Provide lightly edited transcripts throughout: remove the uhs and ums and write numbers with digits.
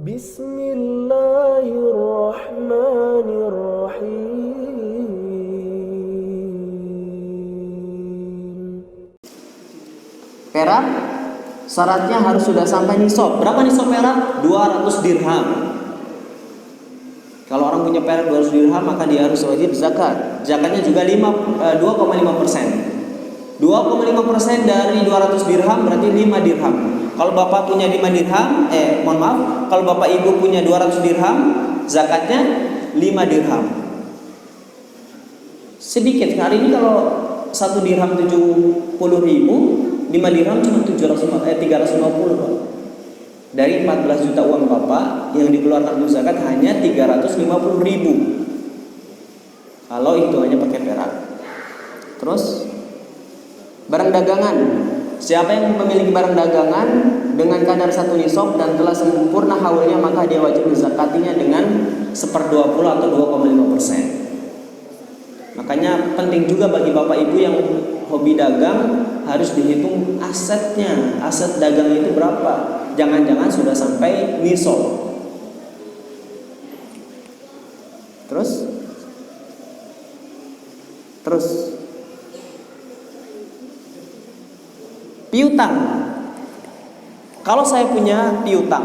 Bismillahirrahmanirrahim. Perak syaratnya harus sudah sampai nisab. Berapa nisab perak? 200 dirham. Kalau orang punya perak 200 dirham, maka dia harus wajib zakat. Zakatnya juga 2,5%. 2,5% dari 200 dirham berarti 5 dirham. Kalau bapak punya 5 dirham, kalau bapak ibu punya 200 dirham, zakatnya 5 dirham. Sedikit. Hari ini kalau 1 dirham 70.000, 5 dirham cuma 350, Pak. Dari 14 juta uang bapak yang dikeluarkan untuk zakat hanya 350.000. Kalau hitungannya pakai perak. Terus barang dagangan. Siapa yang memiliki barang dagangan dengan kadar 1 nisab dan telah sempurna haulnya, maka dia wajib menzakatinya dengan 1/20 atau 2,5%. Makanya penting juga bagi bapak ibu yang hobi dagang, harus dihitung asetnya. Aset dagang itu berapa? Jangan-jangan sudah sampai nisab. Terus piutang. Kalau saya punya piutang,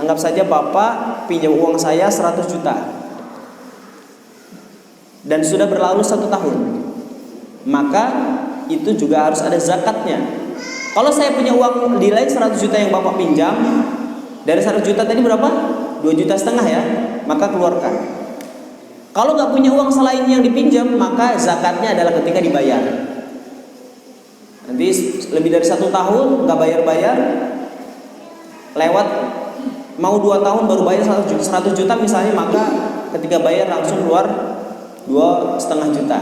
anggap saja bapak pinjam uang saya 100 juta dan sudah berlalu 1 tahun, maka itu juga harus ada zakatnya. Kalau saya punya uang di lain 100 juta yang bapak pinjam, dari 100 juta tadi berapa? 2,5 juta ya, maka keluarkan. Kalau nggak punya uang selain yang dipinjam, maka zakatnya adalah ketika dibayar. Nanti lebih dari 1 tahun nggak bayar-bayar, lewat mau 2 tahun baru bayar 100 juta misalnya, maka ketika bayar langsung keluar 2,5 juta.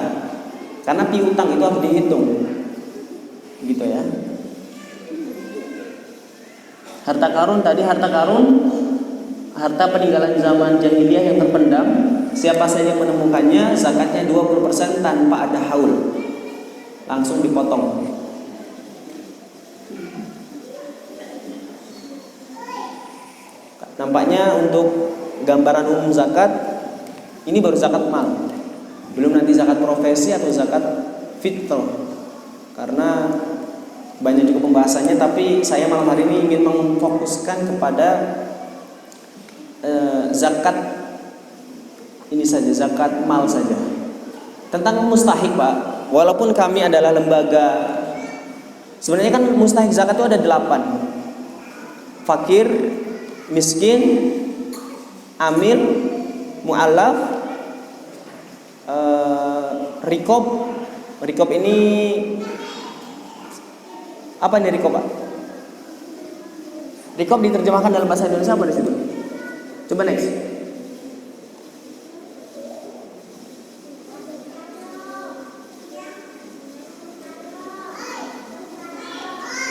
Karena piutang itu harus dihitung, gitu ya. Harta karun tadi, harta peninggalan zaman jahiliyah yang terpendam. Siapa saja yang menemukannya, zakatnya 20% tanpa ada haul, langsung dipotong. Nampaknya untuk gambaran umum zakat ini baru zakat mal, belum nanti zakat profesi atau zakat fitrah, karena banyak juga pembahasannya. Tapi saya malam hari ini ingin memfokuskan kepada zakat ini saja, zakat mal saja. Tentang mustahik, Pak, walaupun kami adalah lembaga, sebenarnya kan mustahik zakat itu ada 8: fakir, miskin, amil, mu'allaf, rikob. Rikob ini apa nih rikob, Pak? Rikob diterjemahkan dalam bahasa Indonesia apa di situ? Coba next.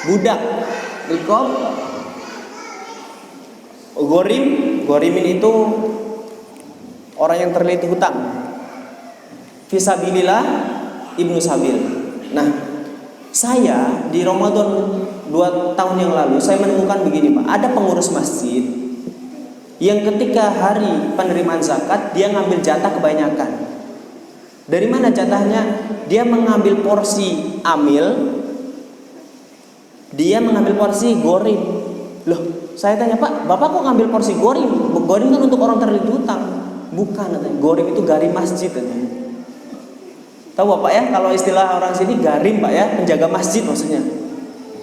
Budak, rikob. Gorimin itu orang yang terlilit hutang. Fisabilillah, ibnu sabil. Nah, saya di Ramadan 2 tahun yang lalu saya menemukan begini, Pak. Ada pengurus masjid yang ketika hari penerimaan zakat dia ngambil jatah kebanyakan. Dari mana jatahnya? Dia mengambil porsi amil, dia mengambil porsi gorim. Loh, saya tanya, Pak, Bapak kok ngambil porsi gorim? Gorim kan untuk orang terlilit hutang. Bukan, katanya. Gorim itu garim masjid, katanya. Tahu Bapak ya, kalau istilah orang sini garim, Pak ya, penjaga masjid maksudnya.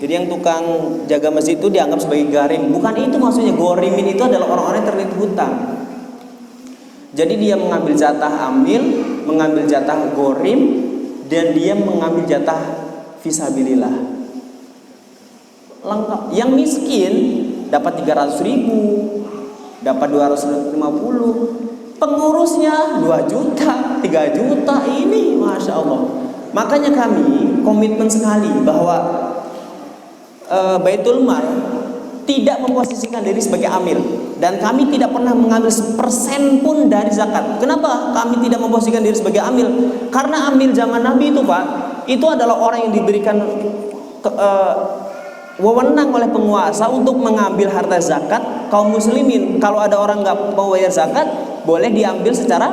Jadi yang tukang jaga masjid itu dianggap sebagai garim. Bukan itu maksudnya. Gorimin itu adalah orang-orang yang terlilit hutang. Jadi dia mengambil jatah amil, mengambil jatah gorim, dan dia mengambil jatah fisabilillah. Lengkap. Yang miskin dapat 300.000, dapat 250. Pengurusnya 2 juta, 3 juta. Ini Masya Allah. Makanya kami komitmen sekali bahwa Baitul Mal tidak memposisikan diri sebagai amil, dan kami tidak pernah mengambil 1% pun dari zakat. Kenapa kami tidak memposisikan diri sebagai amil? Karena amil zaman Nabi itu, Pak, itu adalah orang yang diberikan wewenang oleh penguasa untuk mengambil harta zakat kaum muslimin. Kalau ada orang nggak mau bayar zakat, boleh diambil secara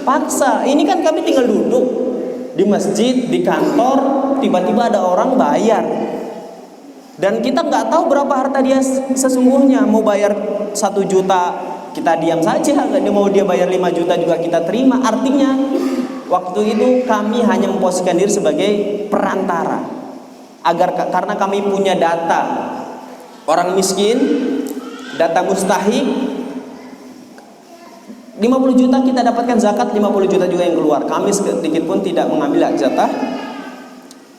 paksa. Ini kan kami tinggal duduk di masjid, di kantor, tiba-tiba ada orang bayar, dan kita nggak tahu berapa harta dia sesungguhnya. Mau bayar 1 juta, kita diam saja. Mau dia bayar 5 juta juga kita terima. Artinya waktu itu kami hanya memposisikan diri sebagai perantara, karena kami punya data orang miskin, data mustahik. 50 juta kita dapatkan zakat, 50 juta juga yang keluar. Kami sedikit pun tidak mengambil hak jatah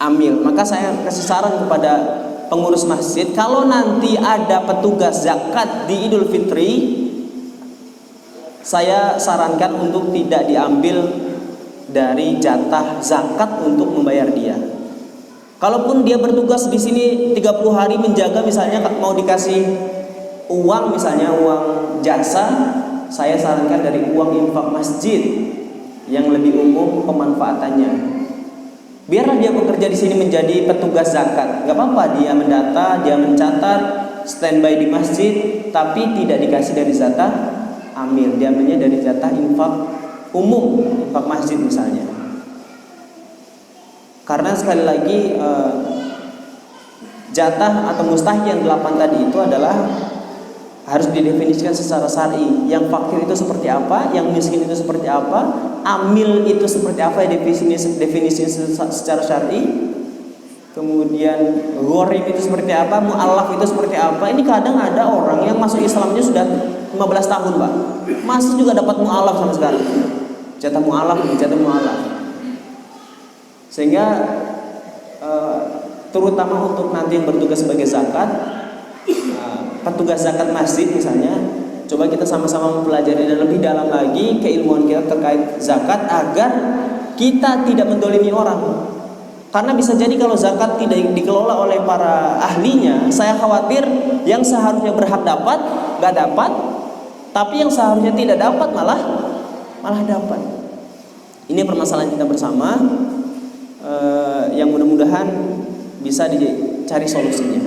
amil. Maka saya kasih saran kepada pengurus masjid, kalau nanti ada petugas zakat di Idul Fitri, saya sarankan untuk tidak diambil dari jatah zakat untuk membayar dia. Kalaupun dia bertugas di sini 30 hari menjaga, misalnya mau dikasih uang, misalnya uang jasa, saya sarankan dari uang infak masjid yang lebih umum pemanfaatannya. Biarlah dia bekerja di sini menjadi petugas zakat, nggak apa-apa, dia mendata, dia mencatat, standby di masjid, tapi tidak dikasih dari jatah amil, dia ambilnya dari jatah infak umum, infak masjid misalnya. Karena sekali lagi jatah atau mustahik yang 8 tadi itu adalah harus didefinisikan secara syar'i. Yang fakir itu seperti apa, yang miskin itu seperti apa, amil itu seperti apa, definisi secara syar'i. Kemudian gharib itu seperti apa, mu'allaf itu seperti apa. Ini kadang ada orang yang masuk Islamnya sudah 15 tahun, Pak, masih juga dapat mu'allaf sama sekarang. Jatah mu'allaf. Sehingga terutama untuk nanti yang bertugas sebagai zakat, petugas zakat masjid misalnya, coba kita sama-sama mempelajari dan lebih dalam lagi keilmuan kita terkait zakat, agar kita tidak mendolimi orang. Karena bisa jadi kalau zakat tidak dikelola oleh para ahlinya, saya khawatir yang seharusnya berhak dapat gak dapat, tapi yang seharusnya tidak dapat malah dapat. Ini permasalahan kita bersama, yang mudah-mudahan bisa dicari solusinya.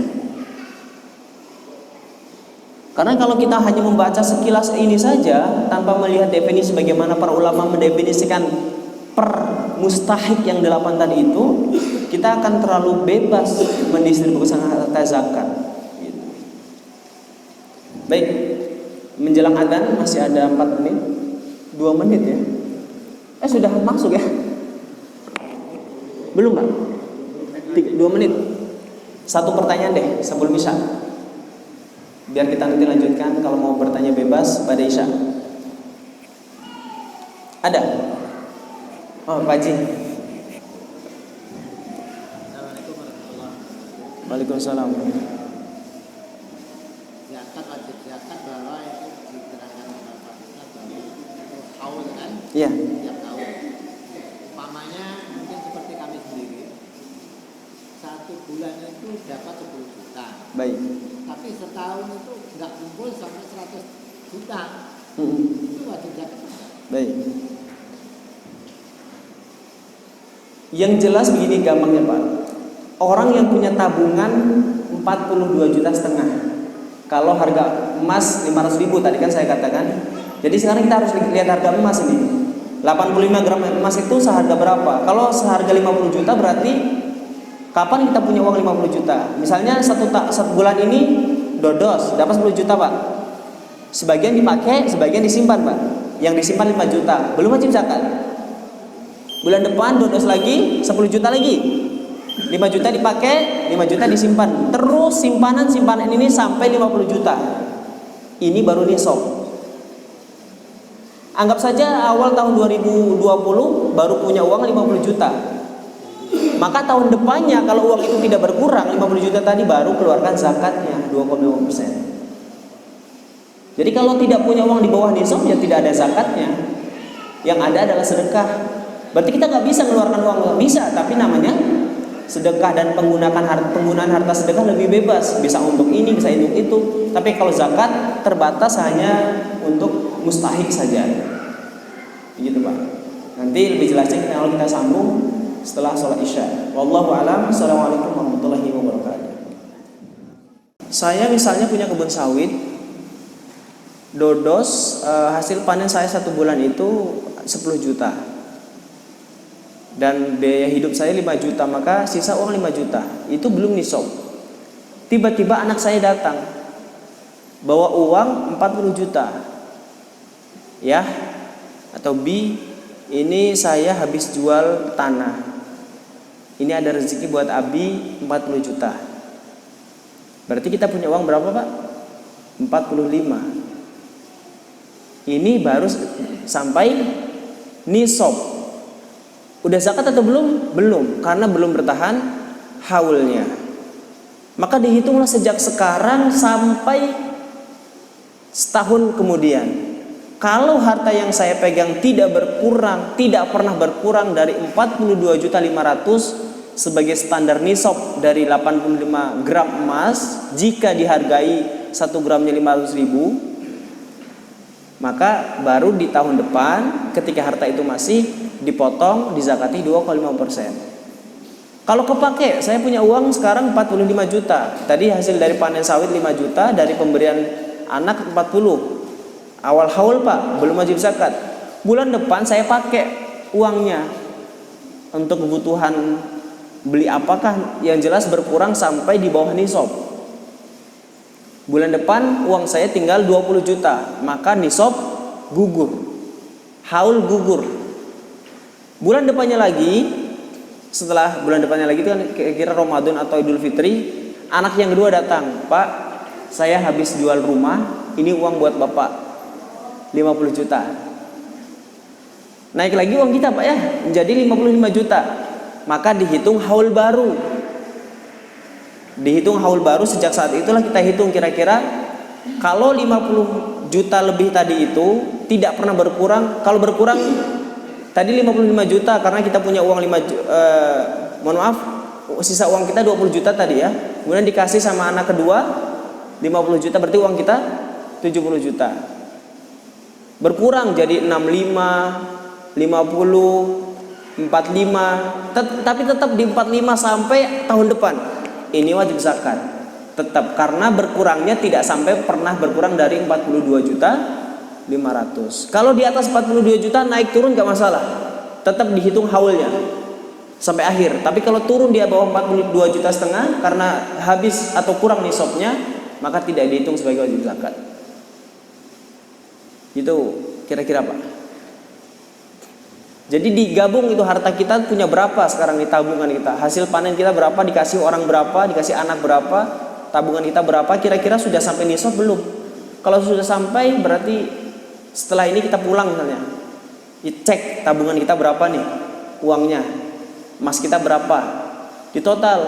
Karena kalau kita hanya membaca sekilas ini saja tanpa melihat definisi bagaimana para ulama mendefinisikan per mustahik yang 8 tadi itu, kita akan terlalu bebas mendistribusikan harta zakat. Baik, menjelang adzan masih ada 4 menit, 2 menit ya. Sudah masuk ya? Belum, Pak? 2 menit. 1 pertanyaan deh sebelum Isya, biar kita nanti lanjutkan. Kalau mau bertanya bebas pada Isya. Ada? Oh, Pak Haji. Assalamualaikum warahmatullahi wabarakatuh. Waalaikumsalam. Zakat wajib zakat bahwa itu diterangkan dalam hadisnya bahwa itu haul kan? Iya. Tiap tahun. Umpamanya mungkin seperti kami sendiri, 1 bulan itu dapat 10 juta. Baik. Tapi setahun itu nggak kumpul sampai 100 juta. Itu wajib zakat. Baik. Yang jelas begini gampangnya, Pak. Orang yang punya tabungan 42,5 juta. Kalau harga emas 500.000 tadi kan saya katakan. Jadi sekarang kita harus lihat harga emas ini. 85 gram emas itu seharga berapa? Kalau seharga 50 juta berarti kapan kita punya uang 50 juta? Misalnya satu bulan ini dodos dapat 10 juta, Pak. Sebagian dipakai, sebagian disimpan, Pak. Yang disimpan 5 juta, belum wajib zakat. Bulan depan dodos lagi 10 juta lagi. 5 juta dipakai, 5 juta disimpan. Terus simpanan ini sampai 50 juta. Ini baru nisab. Anggap saja awal tahun 2020 baru punya uang 50 juta. Maka tahun depannya kalau uang itu tidak berkurang 50 juta tadi, baru keluarkan zakatnya 2,5%. Jadi kalau tidak punya uang di bawah nisab ya tidak ada zakatnya. Yang ada adalah sedekah. Berarti kita nggak bisa mengeluarkan uang, nggak bisa, tapi namanya sedekah, dan penggunaan harta sedekah lebih bebas, bisa untuk ini, bisa untuk itu. Tapi kalau zakat terbatas hanya untuk mustahik saja. Begitu, Pak. Nanti lebih jelasnya kalau kita sambung setelah sholat Isya. Wallahu a'lam. Assalamualaikum warahmatullahi wabarakatuh. Saya misalnya punya kebun sawit, dodos, hasil panen saya 1 bulan itu 10 juta, dan biaya hidup saya 5 juta, maka sisa uang 5 juta. Itu belum nisab. Tiba-tiba anak saya datang bawa uang 40 juta, ya, atau B, ini saya habis jual tanah, ini ada rezeki buat Abi 40 juta. Berarti kita punya uang berapa, Pak? 45. Ini baru sampai nisab. Udah zakat atau belum? Belum, karena belum bertahan haulnya. Maka dihitunglah sejak sekarang sampai setahun kemudian. Kalau harta yang saya pegang tidak berkurang, tidak pernah berkurang dari 42.500.000 sebagai standar nisab dari 85 gram emas, jika dihargai 1 gramnya 500.000, maka baru di tahun depan ketika harta itu masih dipotong, dizakati 2,5%. Kalau kepake, saya punya uang sekarang 45 juta. Tadi hasil dari panen sawit 5 juta, dari pemberian anak 40. Awal haul, Pak, belum wajib zakat. Bulan depan saya pakai uangnya untuk kebutuhan beli apakah, yang jelas berkurang sampai di bawah nisab. Bulan depan uang saya tinggal 20 juta, maka nisab gugur, haul gugur. Bulan depannya lagi, setelah bulan depannya lagi itu kan kira-kira Ramadan atau Idul Fitri, anak yang kedua datang, Pak, saya habis jual rumah, ini uang buat Bapak 50 juta. Naik lagi uang kita, Pak, ya, menjadi 55 juta. Maka dihitung haul baru. Dihitung haul baru, sejak saat itulah kita hitung kira-kira kalau 50 juta lebih tadi itu tidak pernah berkurang. Kalau berkurang tadi 55 juta karena kita punya uang sisa uang kita 20 juta tadi, ya. Kemudian dikasih sama anak kedua 50 juta, berarti uang kita 70 juta. Berkurang jadi 65, 50, 45, tapi tetap di 45 sampai tahun depan. Ini wajib zakat tetap, karena berkurangnya tidak sampai pernah berkurang dari 42.500.000. Kalau di atas 42 juta naik turun gak masalah, tetap dihitung haulnya sampai akhir. Tapi kalau turun di bawah 42,5 juta karena habis atau kurang nisabnya, maka tidak dihitung sebagai wajib zakat. Itu kira-kira, Pak. Jadi digabung itu harta kita punya berapa sekarang di tabungan kita, hasil panen kita berapa, dikasih orang berapa, dikasih anak berapa, tabungan kita berapa, kira-kira sudah sampai nisab belum? Kalau sudah sampai, berarti setelah ini kita pulang misalnya, cek tabungan kita berapa nih uangnya, emas kita berapa, di total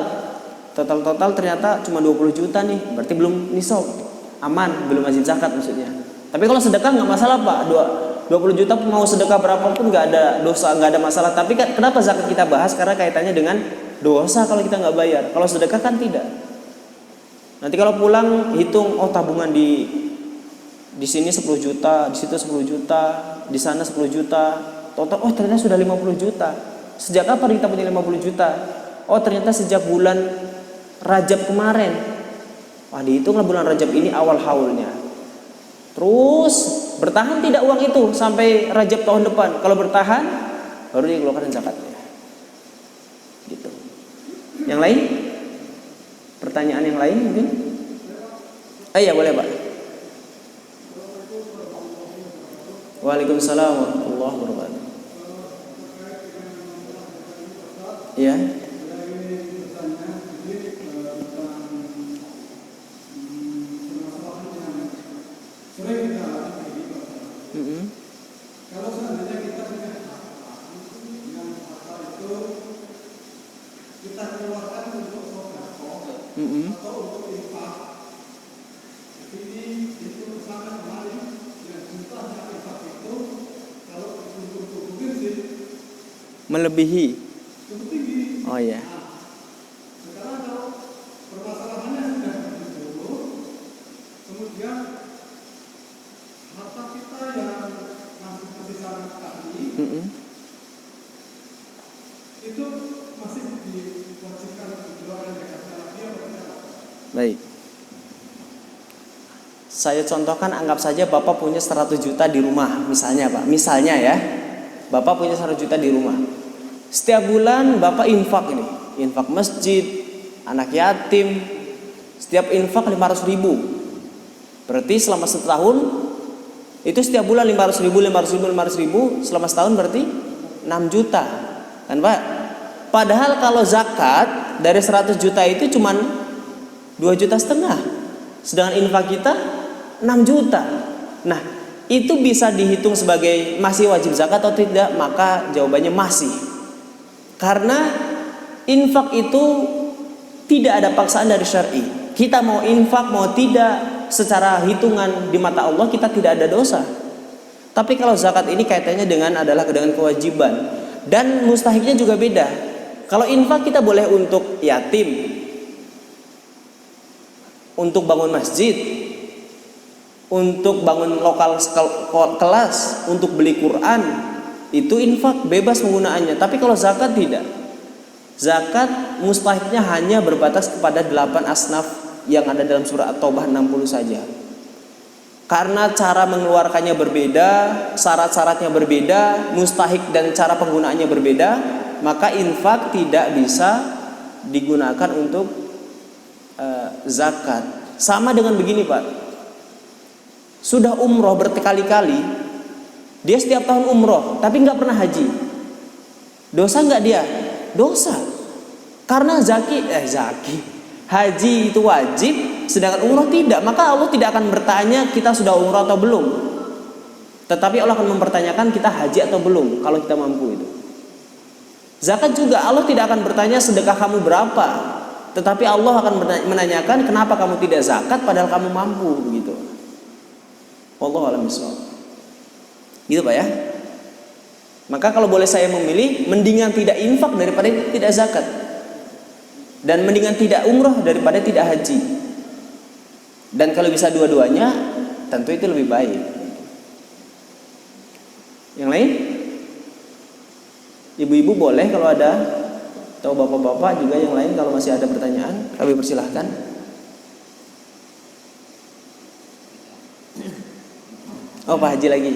ternyata cuma 20 juta nih, berarti belum nisab, aman, belum wajib zakat maksudnya. Tapi kalau sedekah nggak masalah, Pak, 20 juta mau sedekah berapapun nggak ada dosa, nggak ada masalah. Tapi kenapa zakat kita bahas? Karena kaitannya dengan dosa kalau kita nggak bayar. Kalau sedekah kan tidak. Nanti kalau pulang hitung, oh tabungan di sini 10 juta, di situ 10 juta, di sana 10 juta, total oh ternyata sudah 50 juta. Sejak kapan kita punya 50 juta? Oh ternyata sejak bulan Rajab kemarin. Wah, dihitunglah bulan Rajab ini awal haulnya. Terus bertahan tidak uang itu sampai Rajab tahun depan? Kalau bertahan, baru dikeluarkan zakatnya. Gitu. Yang lain? Pertanyaan yang lain mungkin? Ya boleh, Pak. Waalaikumsalam warahmatullahi wabarakatuh. Ya. Kalau seandainya kita punya yang harta itu kita keluarkan untuk sedekah atau untuk infak, ini itu sangat baik. Yang jumlahnya infak itu kalau untuk sih Melebihi. cukup tinggi. Oh iya. Sekarang kalau permasalahannya sudah begitu, kemudian harta kita yang masih sangat tadi itu masih diwajibkan dikeluarkan zakat lagi atau tidak? Baik. Saya contohkan, anggap saja Bapak punya 100 juta di rumah, misalnya Pak. Misalnya ya, Bapak punya 100 juta di rumah. Setiap bulan Bapak infak ini, infak masjid, anak yatim, setiap infak 500 ribu. Berarti selama setahun itu setiap bulan 500 ribu, 500 ribu, 500 ribu, selama setahun berarti 6 juta kan Pak? Padahal kalau zakat dari 100 juta itu cuman 2,5 juta, sedangkan infak kita 6 juta. Nah, itu bisa dihitung sebagai masih wajib zakat atau tidak? Maka jawabannya masih. Karena infak itu tidak ada paksaan dari syar'i. Kita mau infak mau tidak, secara hitungan di mata Allah kita tidak ada dosa. Tapi kalau zakat ini kaitannya dengan kewajiban, dan mustahiknya juga beda. Kalau infak kita boleh untuk yatim, untuk bangun masjid, untuk bangun lokal kelas, untuk beli Quran, itu infak bebas penggunaannya. Tapi kalau zakat tidak. Zakat mustahiknya hanya berbatas kepada 8 asnaf yang ada dalam surah At-Taubah 60 saja. Karena cara mengeluarkannya berbeda, syarat-syaratnya berbeda, mustahik dan cara penggunaannya berbeda, maka infak tidak bisa digunakan untuk zakat. Sama dengan begini Pak, sudah umroh berkali-kali, dia setiap tahun umroh tapi nggak pernah haji, dosa nggak dia? Dosa. Karena haji itu wajib, sedangkan umroh tidak. Maka Allah tidak akan bertanya kita sudah umroh atau belum, tetapi Allah akan mempertanyakan kita haji atau belum kalau kita mampu itu. Zakat juga Allah tidak akan bertanya sedekah kamu berapa, tetapi Allah akan menanyakan kenapa kamu tidak zakat padahal kamu mampu, begitu. Wallahu a'lam bishawab. Gitu Pak ya. Maka kalau boleh saya memilih, mendingan tidak infak daripada tidak zakat, dan mendingan tidak umroh daripada tidak haji. Dan kalau bisa dua-duanya, tentu itu lebih baik. Yang lain? Ibu-ibu boleh kalau ada, atau bapak-bapak juga yang lain kalau masih ada pertanyaan, kami persilahkan. Oh Pak Haji lagi.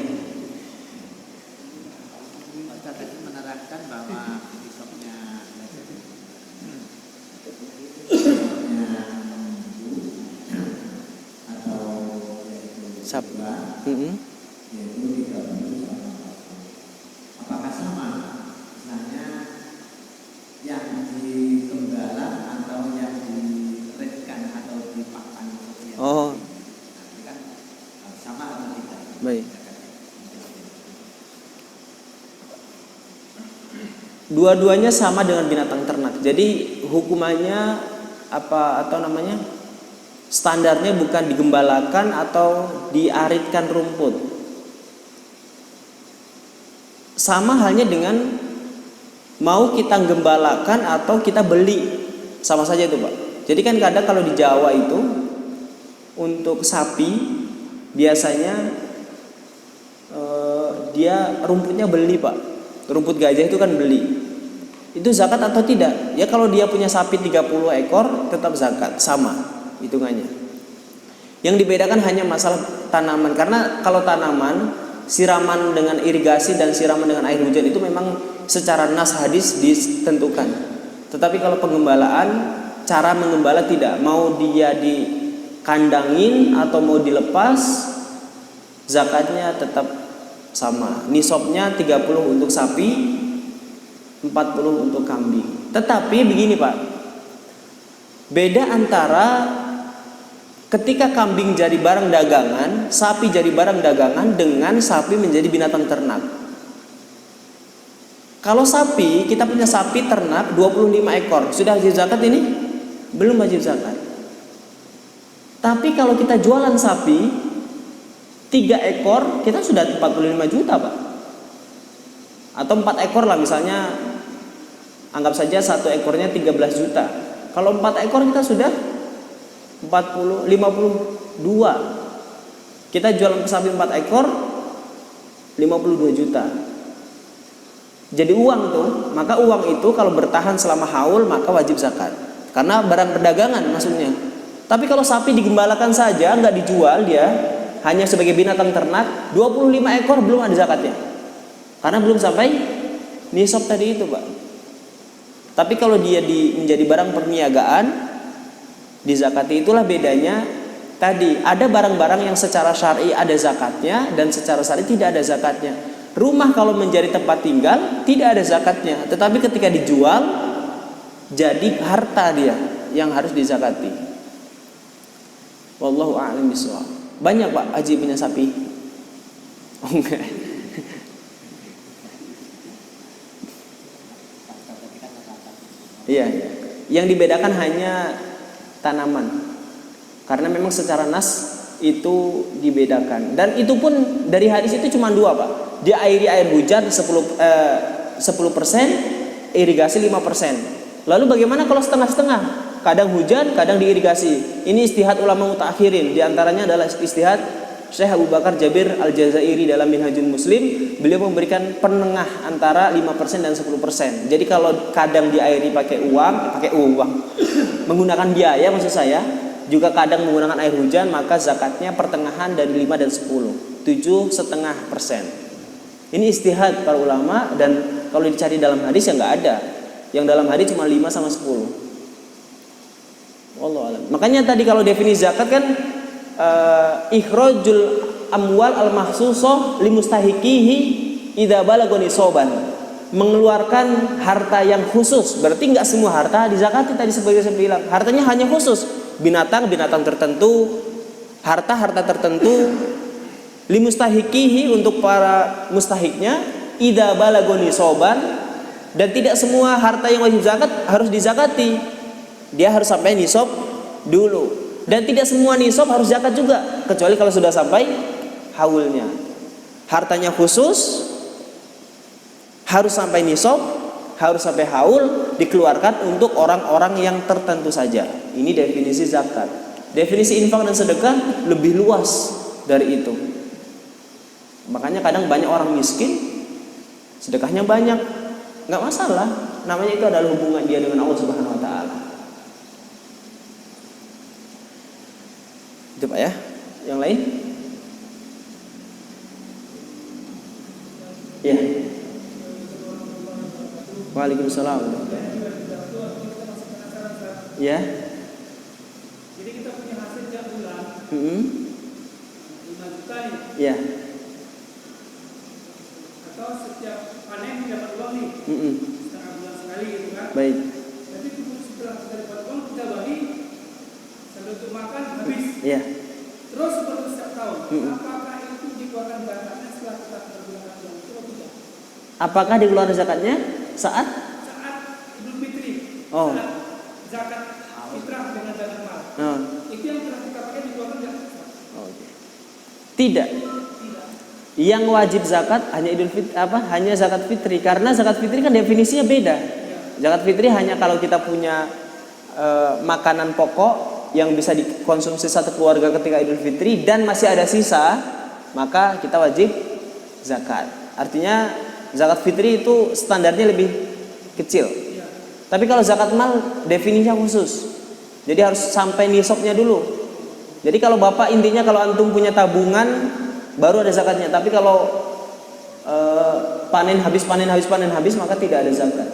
Menerangkan bahwa nisabnya Sab. Apakah sama? Misalnya yang digembala atau yang diredkan atau dipakan? Oh. Kan sama atau tidak? Baik. Dua-duanya sama dengan binatang ternak. Jadi hukumannya standarnya bukan digembalakan atau diaritkan rumput. Sama halnya dengan mau kita gembalakan atau kita beli, sama saja itu Pak. Jadi kan kadang kalau di Jawa itu untuk sapi biasanya dia rumputnya beli Pak. Rumput gajah itu kan beli. Itu zakat atau tidak? Ya kalau dia punya sapi 30 ekor tetap zakat, sama hitungannya. Yang dibedakan hanya masalah tanaman, karena kalau tanaman siraman dengan irigasi dan siraman dengan air hujan itu memang secara nas hadis ditentukan. Tetapi kalau pengembalaan, cara mengembala tidak, mau dia dikandangin atau mau dilepas, zakatnya tetap sama. Nisabnya 30 untuk sapi, 40 untuk kambing. Tetapi begini Pak, beda antara ketika kambing jadi barang dagangan, sapi jadi barang dagangan, dengan sapi menjadi binatang ternak. Kalau sapi, kita punya sapi ternak 25 ekor, sudah wajib zakat ini? Belum wajib zakat. Tapi kalau kita jualan sapi 3 ekor, kita sudah 45 juta Pak. Atau 4 ekor lah misalnya, anggap saja 1 ekornya 13 juta. Kalau 4 ekor kita sudah 52. Kita jual sapi 4 ekor 52 juta. Jadi uang tuh, maka uang itu kalau bertahan selama haul maka wajib zakat. Karena barang perdagangan maksudnya. Tapi kalau sapi digembalakan saja, nggak dijual dia, hanya sebagai binatang ternak, 25 ekor belum ada zakatnya. Karena belum sampai nisab tadi itu, Pak. Tapi kalau dia menjadi barang perniagaan, dizakati. Itulah bedanya tadi. Ada barang-barang yang secara syar'i ada zakatnya dan secara syar'i tidak ada zakatnya. Rumah kalau menjadi tempat tinggal tidak ada zakatnya, tetapi ketika dijual jadi harta dia yang harus dizakati. Wallahu a'lam bishawab. Banyak Pak Haji punya sapi? Oh enggak. Iya. Yang dibedakan hanya tanaman. Karena memang secara nas itu dibedakan. Dan itu pun dari hadis itu cuma 2 Pak. Diairi air hujan 10%, irigasi 5%. Lalu bagaimana kalau setengah-setengah? Kadang hujan, kadang diirigasi. Ini istihad ulama mutakhirin. Di antaranya adalah istihad Syekh Abu Bakar Jabir Al-Jazairi dalam Minhajul Muslim. Beliau memberikan penengah antara 5% dan 10%. Jadi kalau kadang diairi pakai uang, menggunakan biaya maksud saya, juga kadang menggunakan air hujan, maka zakatnya pertengahan dari 5 dan 10, 7,5%. Ini istihad para ulama, dan kalau dicari dalam hadis ya nggak ada. Yang dalam hadis cuma 5 sama 10. Wallahu a'lam. Makanya tadi kalau definisi zakat kan ikhrajul amwal al-mahsusah limustahiqihi idza balagha nisaban. Mengeluarkan harta yang khusus. Berarti enggak semua harta dizakati tadi sebagai saya bilang. Hartanya hanya khusus. Binatang tertentu, harta tertentu limustahiqihi untuk para mustahiknya idza balagha nisaban, dan tidak semua harta yang wajib zakat harus dizakati. Dia harus sampai nisab dulu, dan tidak semua nisab harus zakat juga, kecuali kalau sudah sampai haulnya. Hartanya khusus harus sampai nisab, harus sampai haul, dikeluarkan untuk orang-orang yang tertentu saja. Ini definisi zakat. Definisi infak dan sedekah lebih luas dari itu. Makanya kadang banyak orang miskin, sedekahnya banyak, nggak masalah. Namanya itu adalah hubungan dia dengan Allah Subhanahu Wa Taala. Itu Pak ya. Yang lain? Ya. Waalaikumsalam. Ya. Jadi kita punya hasil tiap bulan 5 juta nih. Ya. Atau setiap panen dapat uang nih. Setengah bulan sekali gitu kan. Baik. Tapi setelah kita dapat uang kita bagi sambil untuk makan habis. Ya. Terus seperti setiap tahun. Apakah itu dikeluarkan zakatnya setelah kita menggunakan uang itu atau tidak? Apakah dikeluarkan zakatnya saat Idul Fitri? Oh. Saat zakat fitrah dengan zakat mal. Itu yang pernah kita pakai dikeluarkan zakat. Tidak. Yang wajib zakat hanya Idul Fitri, hanya zakat fitri, karena zakat fitri kan definisinya beda. Zakat fitri hanya kalau kita punya makanan pokok yang bisa dikonsumsi satu keluarga ketika Idul Fitri dan masih ada sisa, maka kita wajib zakat. Artinya zakat fitri itu standarnya lebih kecil. Tapi kalau zakat mal definisinya khusus. Jadi harus sampai nisabnya dulu. Jadi kalau Bapak intinya kalau antum punya tabungan baru ada zakatnya. Tapi kalau panen habis maka tidak ada zakat.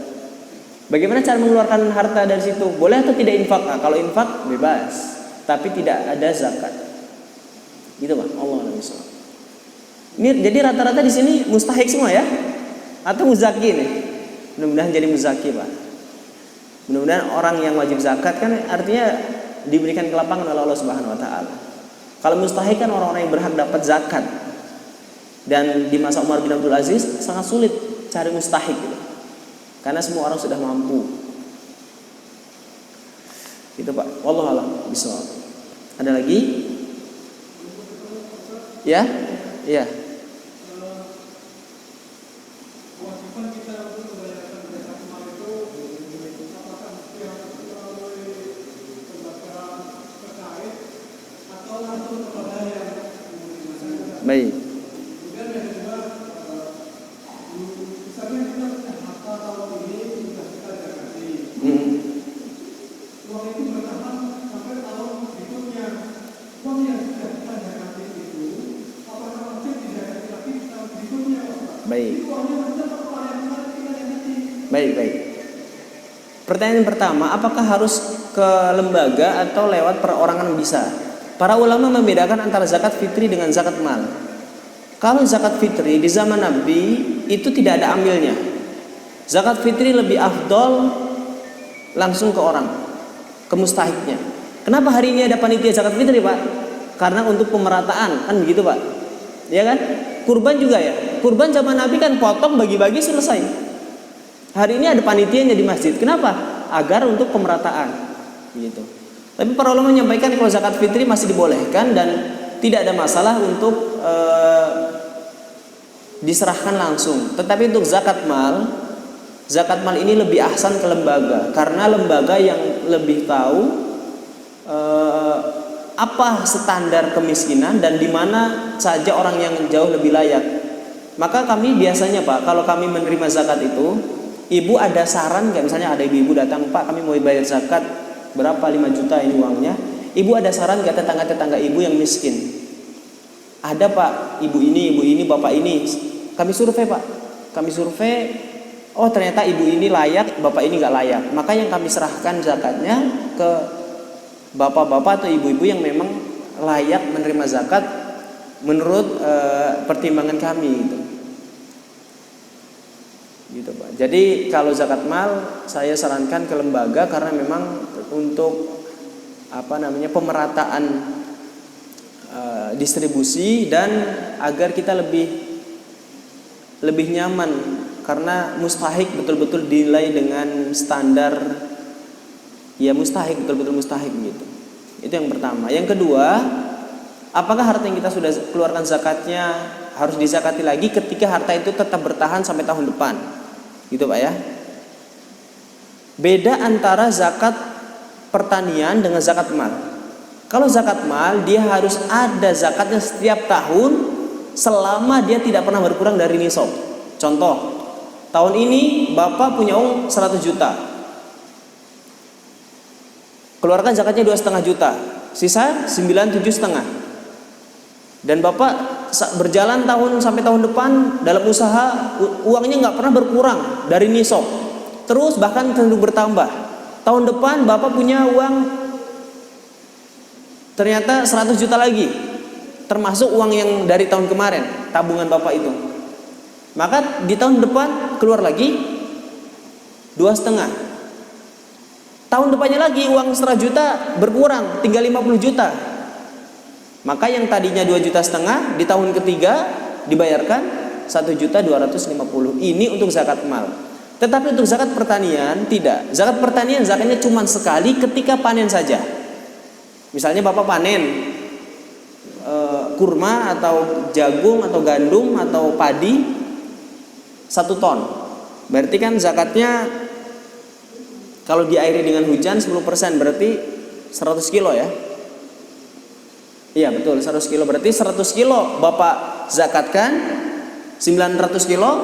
Bagaimana cara mengeluarkan harta dari situ? Boleh atau tidak infak? Nah, kalau infak bebas, tapi tidak ada zakat. Gitu Pak. Allahu a'lam. Ini jadi rata-rata di sini mustahik semua ya? Atau muzaki nih? Mudah-mudahan jadi muzaki Pak. Mudah-mudahan orang yang wajib zakat kan artinya diberikan kelapangan oleh Allah Subhanahu Wa Taala. Kalau mustahik kan orang-orang yang berhak dapat zakat. Dan di masa Umar bin Abdul Aziz sangat sulit cari mustahik gitu. Karena semua orang sudah mampu. Gitu Pak. Wallahu a'lam bishawab. Ada lagi? Ya? Iya. Kewajiban kita untuk membayarkan zakat mal itu apakah mesti harus melalui lembaga terkait atau langsung kepada yang masyarakat? Baik. Kemudian yang kedua, misalnya kita punya harta tahun ini sudah kita zakati. Uang itu bertahan sampai tahun itu Baik. Baik. Pertanyaan pertama, apakah harus ke lembaga atau lewat perorangan bisa? Para ulama membedakan antara zakat fitri dengan zakat mal. Kalau zakat fitri di zaman Nabi itu tidak ada amilnya. Zakat fitri lebih afdol langsung ke orang, ke mustahiknya. Kenapa hari ini ada panitia zakat fitri, Pak? Karena untuk pemerataan, kan begitu, Pak? Ya kan? Kurban juga ya. Kurban zaman Nabi kan potong, bagi-bagi, selesai. Hari ini ada panitianya di masjid. Kenapa? Agar untuk pemerataan. Gitu. Tapi para ulama menyampaikan kalau zakat fitri masih dibolehkan dan tidak ada masalah untuk diserahkan langsung. Tetapi untuk zakat mal ini lebih ahsan ke lembaga, karena lembaga yang lebih tahu apa standar kemiskinan dan di mana saja orang yang jauh lebih layak. Maka kami biasanya, Pak, kalau kami menerima zakat itu, ibu ada saran nggak? Misalnya ada ibu-ibu datang, Pak, kami mau bayar zakat berapa, 5 juta ini uangnya. Ibu ada saran nggak tetangga-tetangga ibu yang miskin? Ada, Pak, ibu ini, bapak ini. Kami survei, Pak. Kami survei, oh ternyata ibu ini layak, bapak ini nggak layak. Maka yang kami serahkan zakatnya ke bapak-bapak atau ibu-ibu yang memang layak menerima zakat menurut pertimbangan kami gitu, Pak. Jadi kalau zakat mal saya sarankan ke lembaga karena memang untuk pemerataan distribusi dan agar kita lebih nyaman, karena mustahik betul-betul dinilai dengan standar ya mustahik, betul-betul mustahik gitu. Itu yang pertama. Yang kedua, apakah harta yang kita sudah keluarkan zakatnya harus dizakati lagi ketika harta itu tetap bertahan sampai tahun depan? Gitu, Pak ya. Beda antara zakat pertanian dengan zakat mal. Kalau zakat mal dia harus ada zakatnya setiap tahun selama dia tidak pernah berkurang dari nisab. Contoh, tahun ini Bapak punya uang 100 juta. Keluarkan zakatnya 2,5 juta, sisa 97,5. Dan Bapak berjalan tahun sampai tahun depan dalam usaha, uangnya nggak pernah berkurang dari nisab, terus bahkan cenderung bertambah. Tahun depan Bapak punya uang ternyata 100 juta lagi, termasuk uang yang dari tahun kemarin, tabungan Bapak itu. Maka di tahun depan keluar lagi 2,5. Tahun depannya lagi uang 100 juta berkurang, tinggal 50 juta. Maka yang tadinya 2,5 juta di tahun ketiga dibayarkan 1.250.000. Ini untuk zakat mal. Tetapi untuk zakat pertanian tidak. Zakat pertanian zakatnya cuma sekali ketika panen saja. Misalnya Bapak panen kurma atau jagung atau gandum atau padi 1 ton. Berarti kan zakatnya kalau diairi dengan hujan 10%, berarti 100 kilo ya. Iya betul, 100 kilo. Berarti 100 kilo Bapak zakatkan, 900 kilo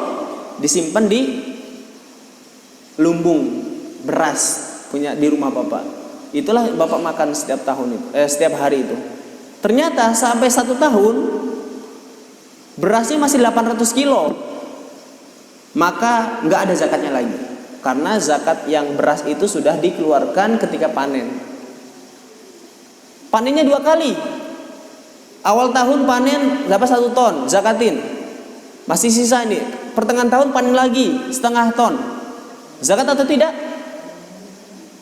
disimpan di lumbung beras punya di rumah Bapak. Itulah Bapak makan setiap tahun itu, setiap hari itu. Ternyata sampai 1 tahun berasnya masih 800 kilo. Maka nggak ada zakatnya lagi. Karena zakat yang beras itu sudah dikeluarkan ketika panen. Panennya 2 kali. Awal tahun panen dapat 1 ton, zakatin. Masih sisa ini. Pertengahan tahun panen lagi setengah ton. Zakat atau tidak?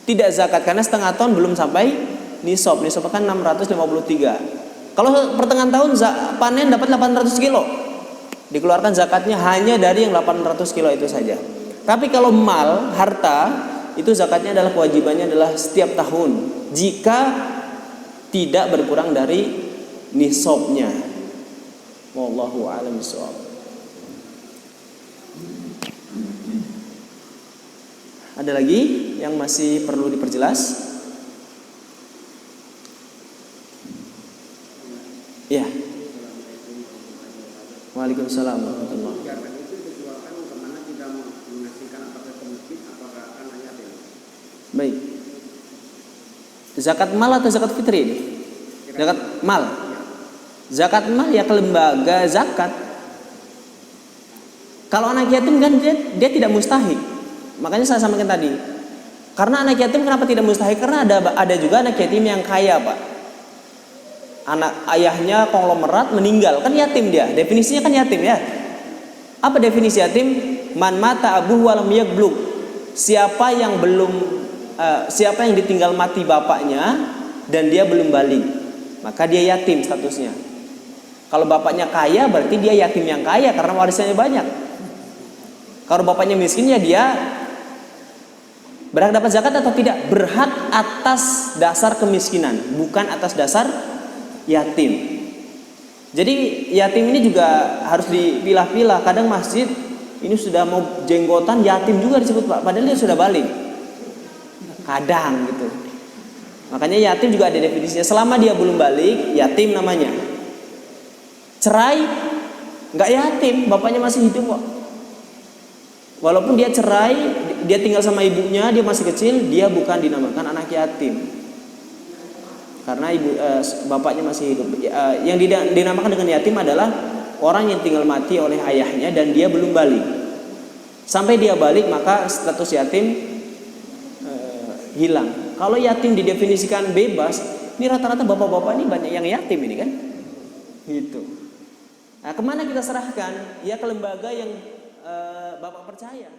Tidak zakat karena setengah ton belum sampai nisab. Nisab kan 653. Kalau pertengahan tahun panen dapat 800 kilo. Dikeluarkan zakatnya hanya dari yang 800 kilo itu saja. Tapi kalau mal, harta, itu zakatnya adalah kewajibannya adalah setiap tahun jika tidak berkurang dari nisabnya. Wallahu a'lam bishawab. Ada lagi yang masih perlu diperjelas? Ya. Waalaikumsalam warahmatullahi wabarakatuh. Baik. Zakat mal atau zakat fitri ini? Zakat mal. Zakat mal ya ke lembaga zakat. Kalau anak yatim kan dia tidak mustahik. Makanya saya sampaikan tadi. Karena anak yatim kenapa tidak mustahik? Karena ada juga anak yatim yang kaya, Pak. Anak ayahnya konglomerat meninggal, kan yatim dia. Definisinya kan yatim ya. Apa definisi yatim? Man mata abuhu wa lam yablugh. Siapa yang ditinggal mati bapaknya dan dia belum balik, maka dia yatim statusnya. Kalau bapaknya kaya berarti dia yatim yang kaya karena warisannya banyak. Kalau bapaknya miskin ya dia berhak dapat zakat atau tidak? Berhak atas dasar kemiskinan, bukan atas dasar yatim. Jadi yatim ini juga harus dipilah-pilah. Kadang masjid ini sudah mau jenggotan, yatim juga disebut, Pak, padahal dia sudah balik. Kadang gitu. Makanya yatim juga ada definisinya. Selama dia belum balik, yatim namanya. Cerai, nggak yatim, bapaknya masih hidup kok. Walaupun dia cerai, dia tinggal sama ibunya, dia masih kecil, dia bukan dinamakan anak yatim. Karena bapaknya masih hidup. Yang dinamakan dengan yatim adalah orang yang tinggal mati oleh ayahnya dan dia belum balik. Sampai dia balik maka status yatim hilang. Kalau yatim didefinisikan bebas, ini rata-rata bapak-bapak ini banyak yang yatim ini kan. Gitu. Nah, kemana kita serahkan? Ya ke lembaga yang Bapak percaya.